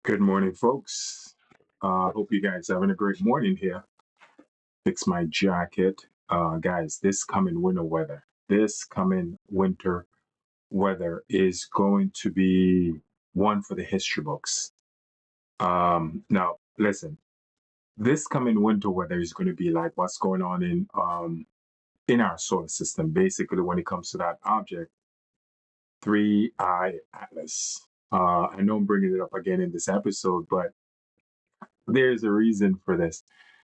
Good morning, folks. Hope you guys having a great morning here. Fix my jacket. Guys, this coming winter weather is going to be one for the history books. Now, listen, this coming winter weather is going to be like what's going on in our solar system. Basically, when it comes to that object, three-eye atlas. I know I'm bringing it up again in this episode, but there's a reason for this.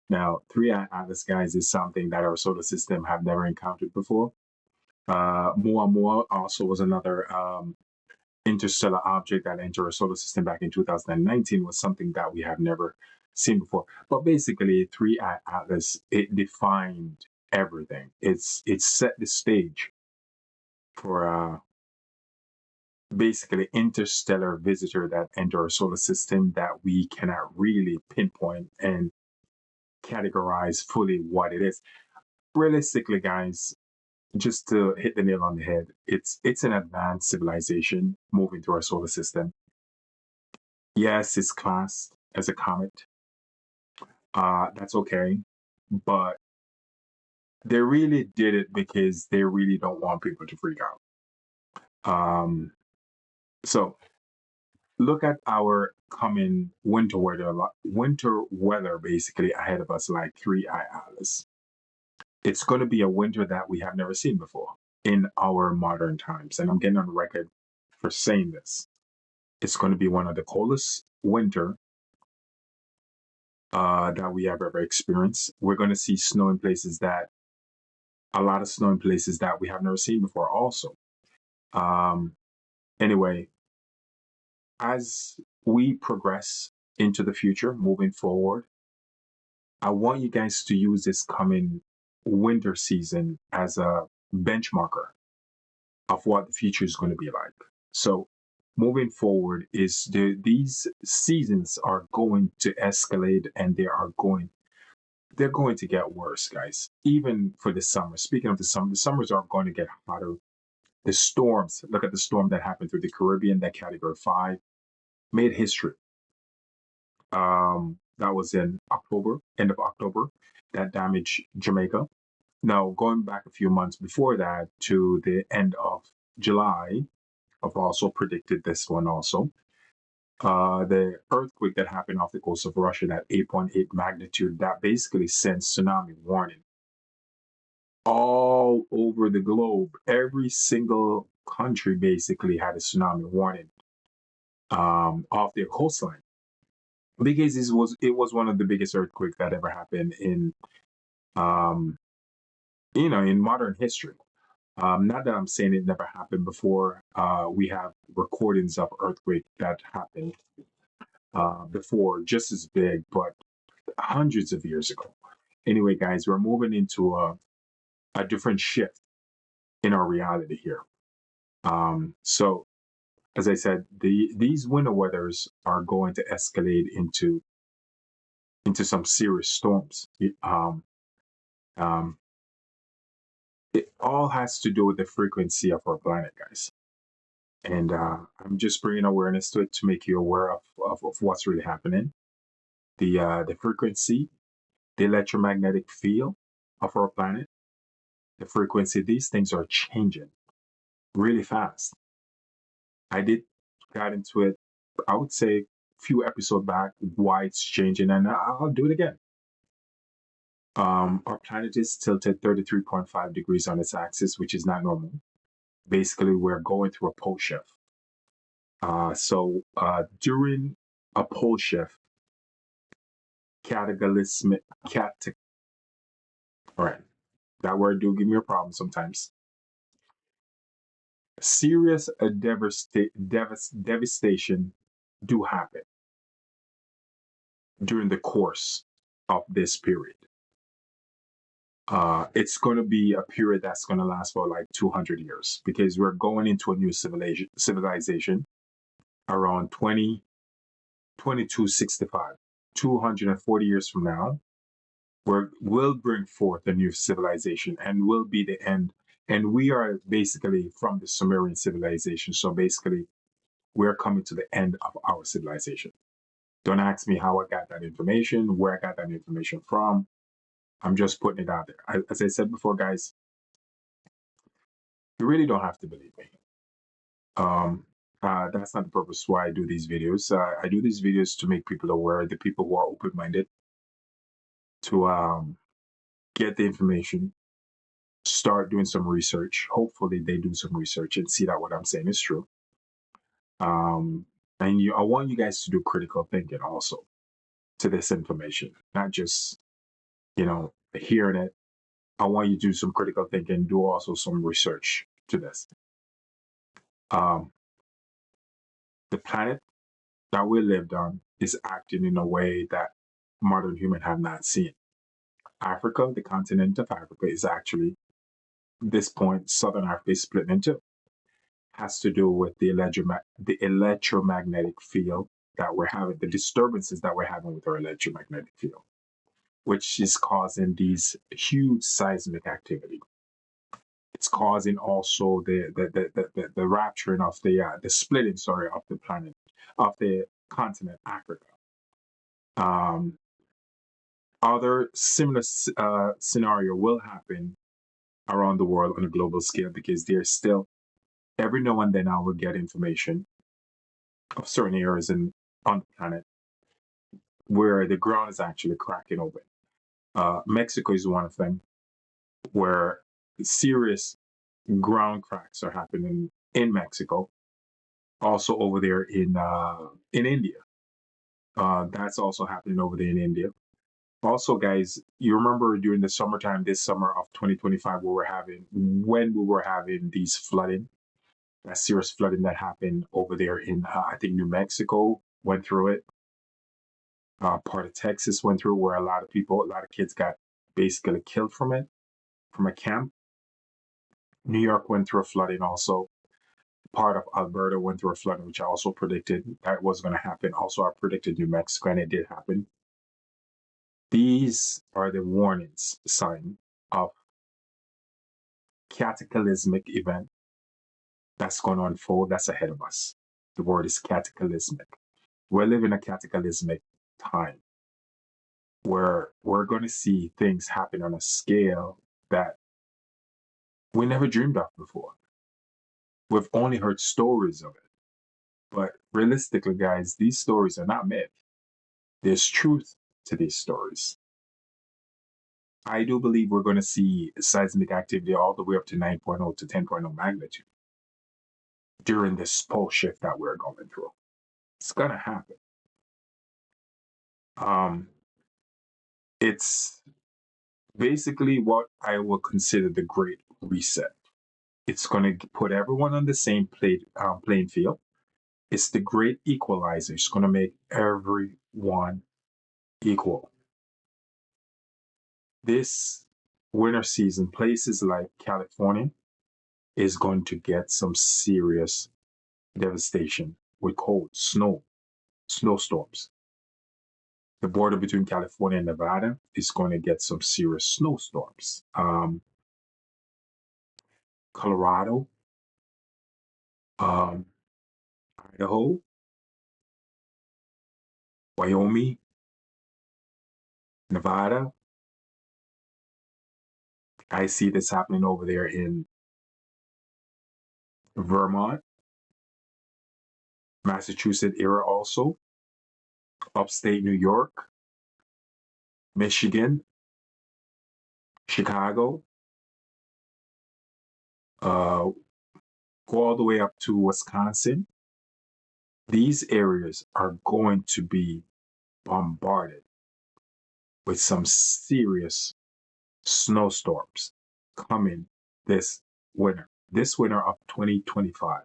Now, three-eye atlas, guys, is something that our solar system have never encountered before. Muamua also was another interstellar object that entered our solar system back in 2019, was something that we have never seen before. But basically, three-eye atlas, it defined everything. It set the stage for basically interstellar visitor that enter our solar system that we cannot really pinpoint and categorize fully what it is. Realistically, guys, just to hit the nail on the head, it's an advanced civilization moving through our solar system. Yes, it's classed as a comet. That's okay, but they really did it because they really don't want people to freak out. Um, so look at our coming winter weather. Winter weather basically ahead of us, like three-eye atlas. It's going to be a winter that we have never seen before in our modern times, and I'm getting on record for saying this. It's going to be one of the coldest winter that we have ever experienced. We're going to see snow in places that a lot of snow in places that we have never seen before. Also, um, anyway, as we progress into the future, moving forward, I want you guys to use this coming winter season as a benchmarker of what the future is going to be like. So moving forward is these seasons are going to escalate and they're going to get worse, guys. Even for the summer. Speaking of the summers are going to get hotter. The storms, look at the storm that happened through the Caribbean, that category 5, made history. That was in October, end of October, that damaged Jamaica. Now, going back a few months before that to the end of July, I've also predicted this one also. The earthquake that happened off the coast of Russia, that 8.8 magnitude, that basically sent tsunami warning all over the globe. Every single country basically had a tsunami warning off their coastline because it was one of the biggest earthquakes that ever happened um, in modern history. Not that I'm saying it never happened before. We have recordings of earthquake that happened before, just as big, but hundreds of years ago. Anyway, guys, we're moving into a different shift in our reality here. So, as I said, these winter weathers are going to escalate into some serious storms. Um, it all has to do with the frequency of our planet, guys. And I'm just bringing awareness to it to make you aware of what's really happening. The frequency, the electromagnetic field of our planet, the frequency, these things are changing really fast. I did got into it, I would say a few episodes back, why it's changing, and I'll do it again. Our planet is tilted 33.5 degrees on its axis, which is not normal. Basically, we're going through a pole shift. So during a pole shift, cataclysmic, all right, that word do give me a problem sometimes. Serious devastation do happen during the course of this period. It's going to be a period that's going to last for like 200 years because we're going into a new civilization around 2265. 240 years from now, we'll bring forth a new civilization and will be the end. And we are basically from the Sumerian civilization. So basically, we're coming to the end of our civilization. Don't ask me how I got that information, where I got that information from. I'm just putting it out there. As I said before, guys, you really don't have to believe me. Um, that's not the purpose why I do these videos. I do these videos to make people aware, the people who are open-minded, to get the information, start doing some research. Hopefully, they do some research and see that what I'm saying is true. Um, and I want you guys to do critical thinking also to this information, not just hearing it. I want you to do some critical thinking, do also some research to this. Um, the planet that we lived on is acting in a way that modern human have not seen. Africa, the continent of Africa, is actually this point, Southern Africa is split into. Has to do with the electromagnetic field that we're having, the disturbances that we're having with our electromagnetic field, which is causing these huge seismic activity. It's causing also the rupturing of the splitting, sorry, of the planet, of the continent Africa. Um, Other similar scenario will happen around the world on a global scale because there's still every now and then I will get information of certain areas on the planet where the ground is actually cracking open. Mexico is one of them where serious ground cracks are happening in Mexico. Also over there in India, that's also happening over there in India. Also, guys, you remember during the summertime, this summer of 2025, when we were having these flooding, that serious flooding that happened over there in I think New Mexico went through it. Part of Texas went through where a lot of people, a lot of kids got basically killed from it, from a camp. New York went through a flooding also. Part of Alberta went through a flooding, which I also predicted that was going to happen. Also, I predicted New Mexico, and it did happen. These are the warnings sign of cataclysmic event that's going to unfold that's ahead of us. The word is cataclysmic. We're living a cataclysmic time where we're going to see things happen on a scale that we never dreamed of before. We've only heard stories of it. But realistically, guys, these stories are not myth. There's truth to these stories. I do believe we're going to see seismic activity all the way up to 9.0 to 10.0 magnitude during this pole shift that we're going through. It's going to happen. It's basically what I will consider the Great Reset. It's going to put everyone on the same playing field. It's the great equalizer. It's going to make everyone equal. This winter season, places like California is going to get some serious devastation with cold, snowstorms. The border between California and Nevada is going to get some serious snowstorms. Colorado, um, Idaho, Wyoming, Nevada. I see this happening over there in Vermont, Massachusetts area also, upstate New York, Michigan, Chicago, uh, go all the way up to Wisconsin. These areas are going to be bombarded with some serious snowstorms coming this winter. This winter of 2025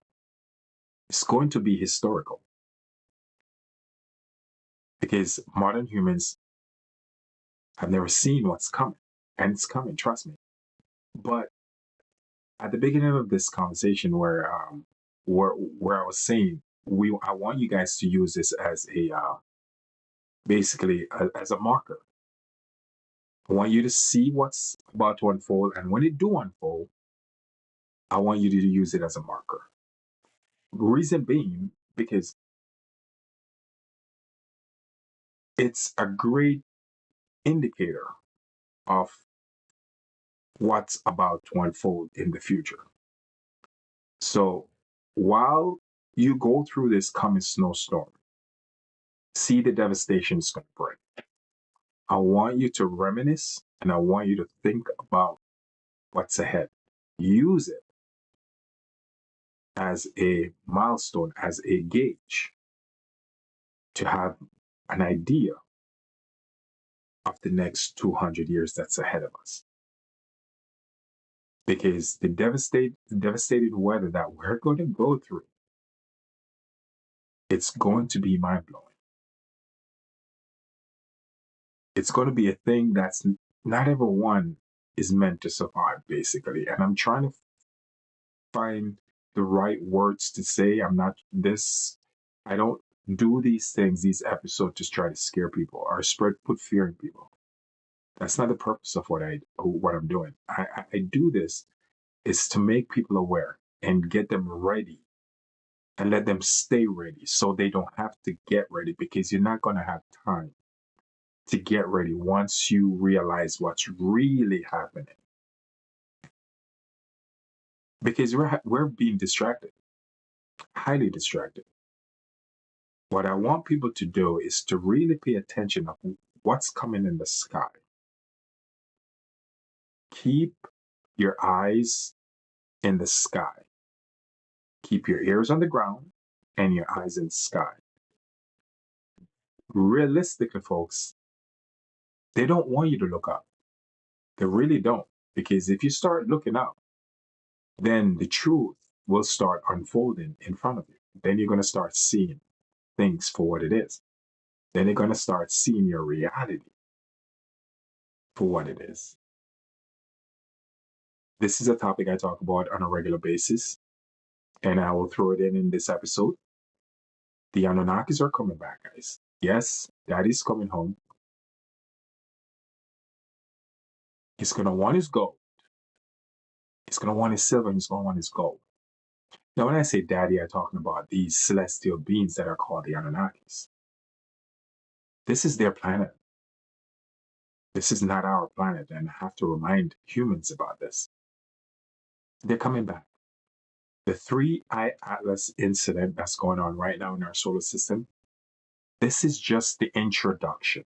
is going to be historical because modern humans have never seen what's coming, and it's coming, trust me. But at the beginning of this conversation, where I was saying I want you guys to use this as as a marker. I want you to see what's about to unfold, and when it do unfold, I want you to use it as a marker. Reason being, because It's a great indicator of what's about to unfold in the future. So while you go through this coming snowstorm, see the devastation it's going to bring. I want you to reminisce and I want you to think about what's ahead. Use it as a milestone, as a gauge to have an idea of the next 200 years that's ahead of us. Because the devastating weather that we're going to go through, it's going to be mind blowing. It's going to be a thing that's not everyone is meant to survive, basically. And I'm trying to find the right words to say. I don't do these things, these episodes, to try to scare people or put fear in people. That's not the purpose of what I'm doing. I do this is to make people aware and get them ready and let them stay ready so they don't have to get ready, because you're not going to have time to get ready once you realize what's really happening. Because we're being distracted, highly distracted. What I want people to do is to really pay attention of what's coming in the sky. Keep your eyes in the sky. Keep your ears on the ground and your eyes in the sky. Realistically, folks, they don't want you to look up. They really don't. Because if you start looking up, then the truth will start unfolding in front of you. Then you're going to start seeing things for what it is. Then you're going to start seeing your reality for what it is. This is a topic I talk about on a regular basis, and I will throw it in this episode. The Anunnakis are coming back, guys. Yes, Daddy's coming home. He's going to want his gold. He's going to want his silver, and he's going to want his gold. Now, when I say daddy, I'm talking about these celestial beings that are called the Anunnakis. This is their planet. This is not our planet, and I have to remind humans about this. They're coming back. The 3-eye Atlas incident that's going on right now in our solar system, this is just the introduction.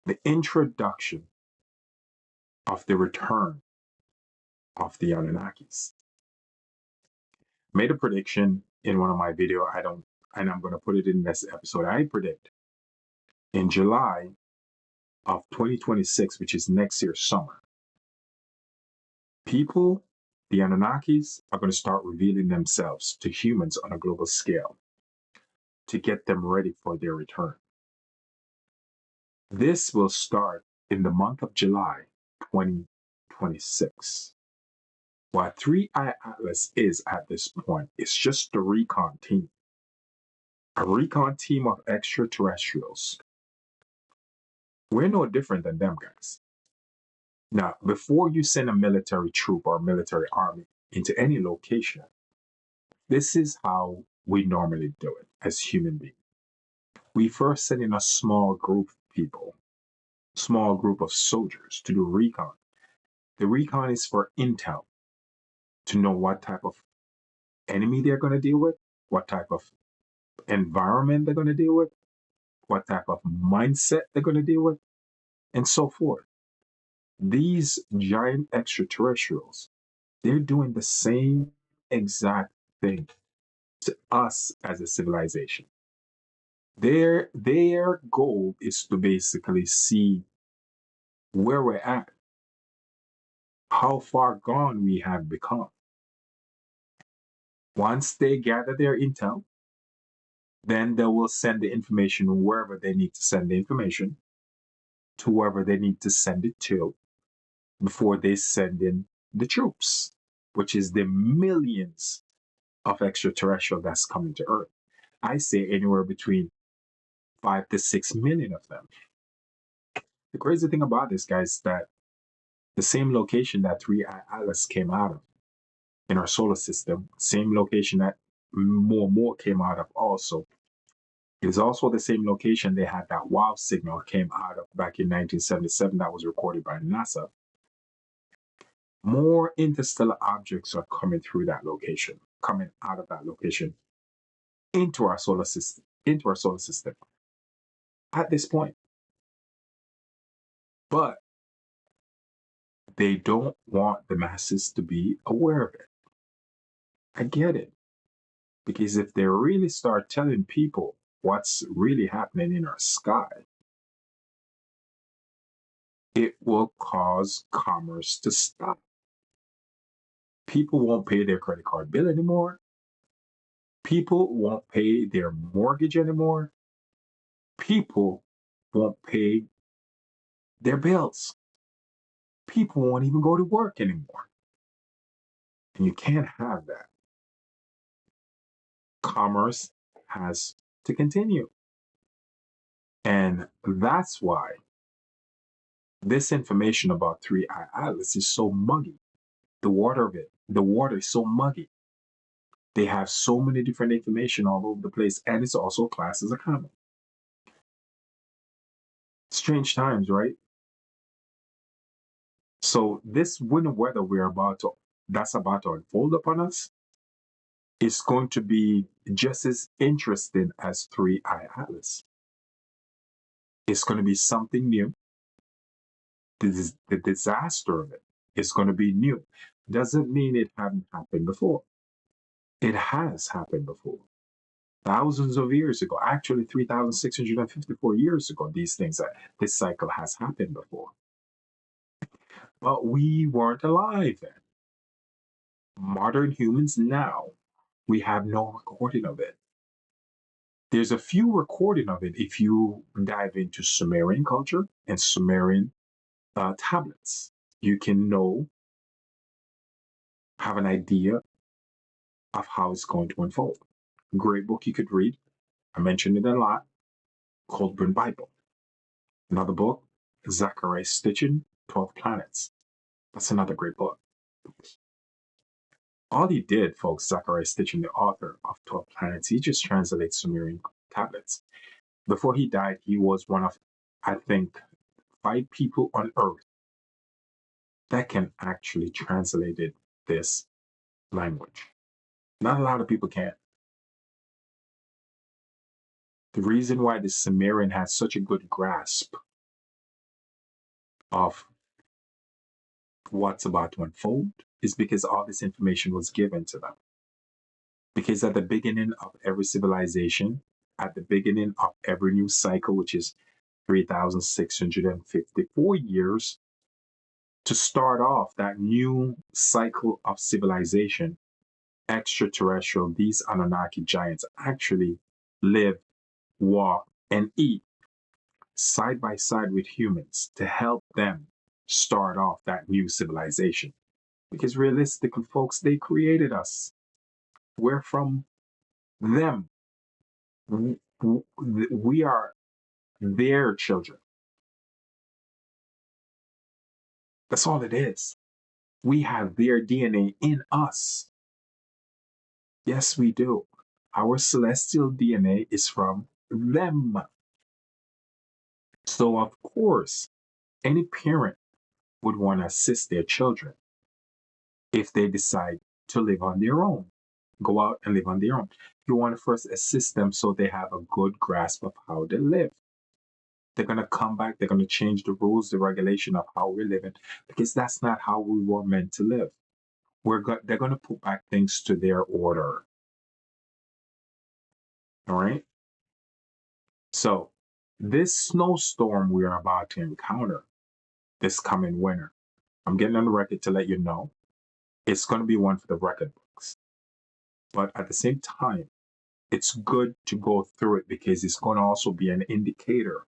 The introduction of the return of the Anunnakis. Made a prediction in one of my videos. And I'm going to put it in this episode. I predict in July of 2026, which is next year's summer, people, the Anunnakis, are going to start revealing themselves to humans on a global scale to get them ready for their return. This will start in the month of July 2026. What 3-eye Atlas is at this point is just a recon team. A recon team of extraterrestrials. We're no different than them, guys. Now, before you send a military troop or a military army into any location, this is how we normally do it as human beings. We first send in a small group of people, small group of soldiers to do recon. The recon is for intel, to know what type of enemy they're going to deal with, what type of environment they're going to deal with, what type of mindset they're going to deal with, and so forth. These giant extraterrestrials, they're doing the same exact thing to us as a civilization. Their goal is to basically see where we're at, how far gone we have become. Once they gather their intel, then they will send the information wherever they need to send the information, to whoever they need to send it to, before they send in the troops, which is the millions of extraterrestrial that's coming to Earth. I say anywhere between 5 to 6 million of them. The crazy thing about this, guys, is that the same location that 3-eye Atlas came out of in our solar system, same location that more came out of also, It's also the same location they had that wow signal came out of back in 1977 that was recorded by NASA. More interstellar objects are coming through that location, coming out of that location into our solar system at this point. But they don't want the masses to be aware of it. I get it. Because if they really start telling people what's really happening in our sky, it will cause commerce to stop. People won't pay their credit card bill anymore. People won't pay their mortgage anymore. People won't pay their bills. People won't even go to work anymore. And you can't have that. Commerce has to continue. And that's why this information about Three Eye Atlas is so muggy. The water is so muggy. They have so many different information all over the place, and it's also classed as a comic. Strange times, right? So this winter weather that's about to unfold upon us is going to be just as interesting as Three Eye Atlas. It's going to be something new. The disaster of it is going to be new. Doesn't mean it hadn't happened before. It has happened before. Thousands of years ago, actually 3,654 years ago, this cycle has happened before. But we weren't alive then. Modern humans now, we have no recording of it. There's a few recording of it if you dive into Sumerian culture and Sumerian tablets. You can have an idea of how it's going to unfold. Great book you could read. I mentioned it a lot. Coldburn Bible. Another book, Zachariah Stitchin, 12 Planets. That's another great book. All he did, folks, Zachariah Stitchin, the author of 12 Planets, he just translates Sumerian tablets. Before he died, he was one of, I think, 5 people on Earth that can actually translate this language. Not a lot of people can. The reason why the Sumerian has such a good grasp of what's about to unfold is because all this information was given to them. Because at the beginning of every civilization, at the beginning of every new cycle, which is 3,654 years, to start off that new cycle of civilization, extraterrestrial, these Anunnaki giants actually live, walk, and eat side by side with humans to help them start off that new civilization. Because realistically, folks, they created us. We're from them. We are their children. That's all it is. We have their DNA in us. Yes, we do. Our celestial DNA is from them. So, of course, any parent would want to assist their children if they decide to live on their own, go out and live on their own. You want to first assist them so they have a good grasp of how they live. They're going to come back, they're going to change the rules, the regulation of how we're living, because that's not how we were meant to live. They're going to put back things to their order. All right? So, this snowstorm we're about to encounter this coming winter, I'm getting on the record to let you know it's going to be one for the record books. But at the same time, it's good to go through it because it's going to also be an indicator.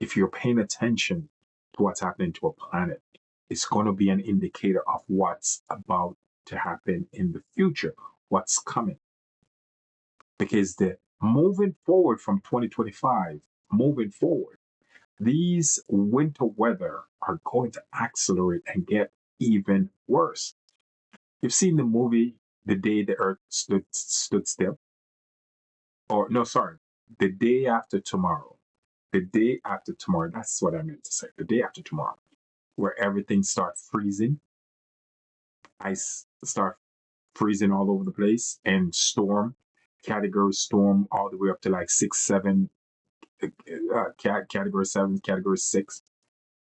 If you're paying attention to what's happening to a planet, it's going to be an indicator of what's about to happen in the future, what's coming. Because moving forward from 2025, moving forward, these winter weather are going to accelerate and get even worse. You've seen the movie The Day the Earth Stood Still? Or no, sorry, the day after tomorrow, the day after tomorrow, that's what I meant to say, the day after tomorrow, where everything starts freezing, ice start freezing all over the place, and storm, category storm, all the way up to like 6, 7, category 7, category 6.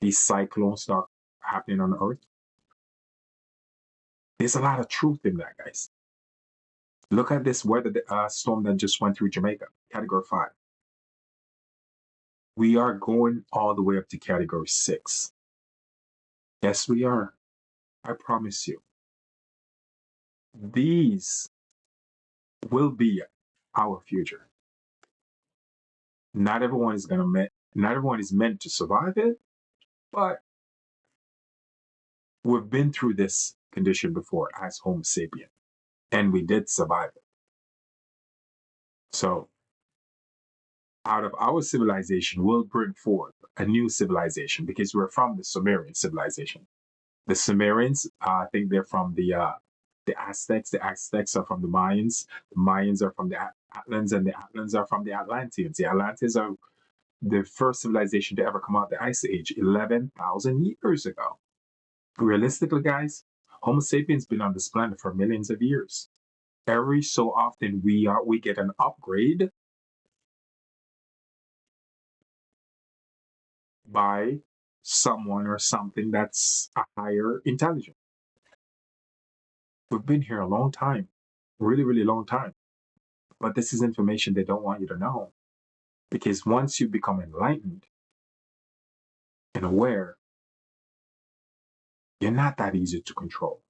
These cyclones start happening on the earth. There's a lot of truth in that, guys. Look at this weather storm that just went through Jamaica, category 5. We are going all the way up to category 6. Yes, we are. I promise you. These will be our future. Not everyone is not everyone is meant to survive it, but we've been through this condition before as Homo sapien, and we did survive it. So out of our civilization, we'll bring forth a new civilization because we're from the Sumerian civilization. The Sumerians, I think they're from the Aztecs. The Aztecs are from the Mayans. The Mayans are from the Atlans, and the Atlans are from the Atlanteans. The Atlanteans are the first civilization to ever come out of the Ice Age, 11,000 years ago. Realistically, guys, Homo sapiens been on this planet for millions of years. Every so often, we get an upgrade by someone or something that's a higher intelligence. We've been here a long time, really, really long time. But this is information they don't want you to know. Because once you become enlightened and aware, you're not that easy to control.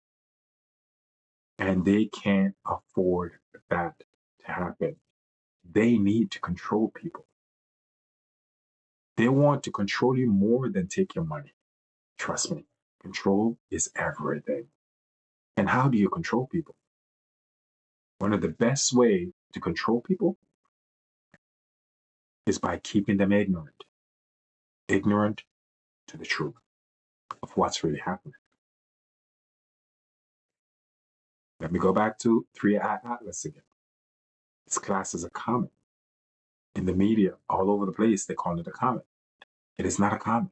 And they can't afford that to happen. They need to control people. They want to control you more than take your money. Trust me, control is everything. And how do you control people? One of the best way to control people is by keeping them ignorant. Ignorant to the truth of what's really happening. Let me go back to 3-Eye Atlas again. It's classed as a comet. In the media, all over the place, they call it a comet. It is not a comet.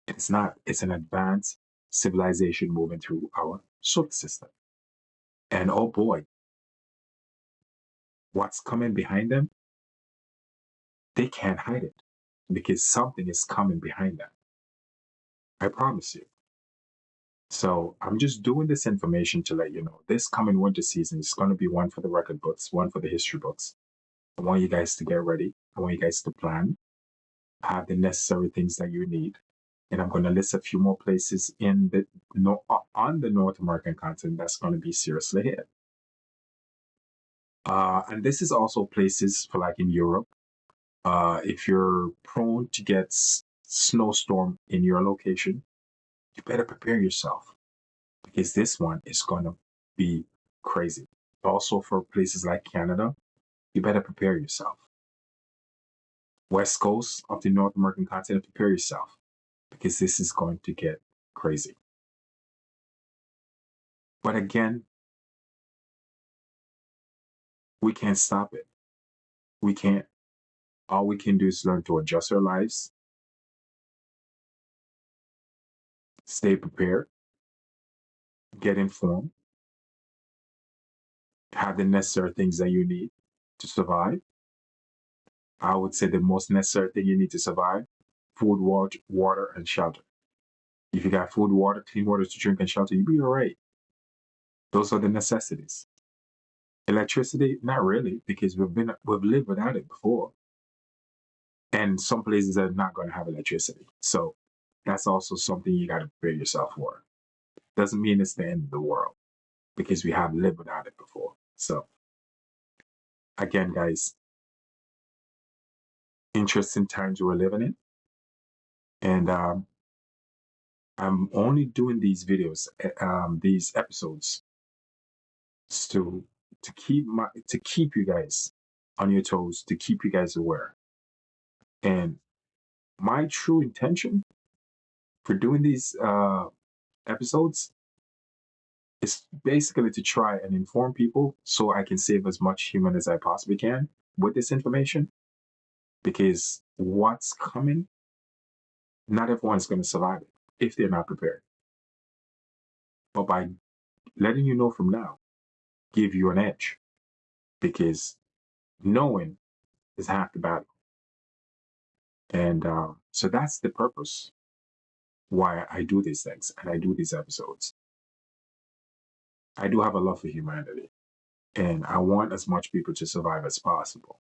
It is not. It's an advanced civilization moving through our solar system. And oh boy, what's coming behind them? They can't hide it because something is coming behind them. I promise you. So I'm just doing this information to let you know this coming winter season is going to be one for the record books, one for the history books. I want you guys to get ready. I want you guys to plan, have the necessary things that you need. And I'm going to list a few more places in the on the North American continent that's going to be seriously hit. And this is also places for like in Europe. If you're prone to get snowstorm in your location, you better prepare yourself because this one is going to be crazy. Also for places like Canada, you better prepare yourself. West Coast of the North American continent, prepare yourself because this is going to get crazy. But again, we can't stop it. We can't. All we can do is learn to adjust our lives, stay prepared, get informed, have the necessary things that you need to survive. I would say the most necessary thing you need to survive: food, water, and shelter. If you got food, water, clean water to drink, and shelter, you'll be all right. Those are the necessities. Electricity, not really, because we've lived without it before. And some places are not going to have electricity. So that's also something you got to prepare yourself for. Doesn't mean it's the end of the world because we have lived without it before. So again, guys, interesting times we're living in. And I'm only doing these videos, these episodes to keep you guys on your toes, to keep you guys aware. And my true intention for doing these episodes is basically to try and inform people so I can save as much human as I possibly can, with this information, because what's coming, not everyone's going to survive it if they're not prepared. But by letting you know from now, give you an edge, because knowing is half the battle. And so that's the purpose why I do these things and I do these episodes. I do have a love for humanity, and I want as much people to survive as possible.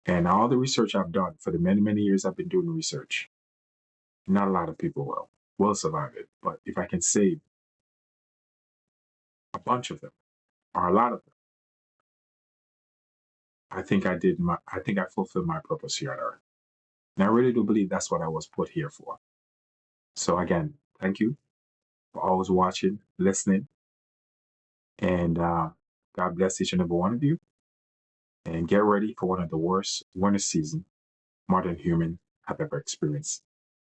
And all the research I've done for the many, many years I've been doing research, not a lot of people will survive it. But if I can save a bunch of them or a lot of them, I think I fulfilled my purpose here on earth. And I really do believe that's what I was put here for. So again, thank you for always watching, listening, and God bless each and every one of you. And get ready for one of the worst winter season modern human have ever experienced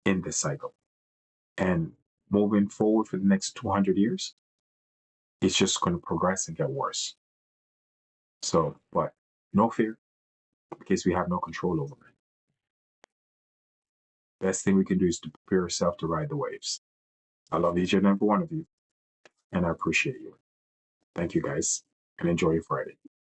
in this cycle. And moving forward for the next 200 years, it's just going to progress and get worse. So, but no fear, because we have no control over it. Best thing we can do is to prepare yourself to ride the waves. I love each and every one of you, and I appreciate you. Thank you guys, and enjoy your Friday.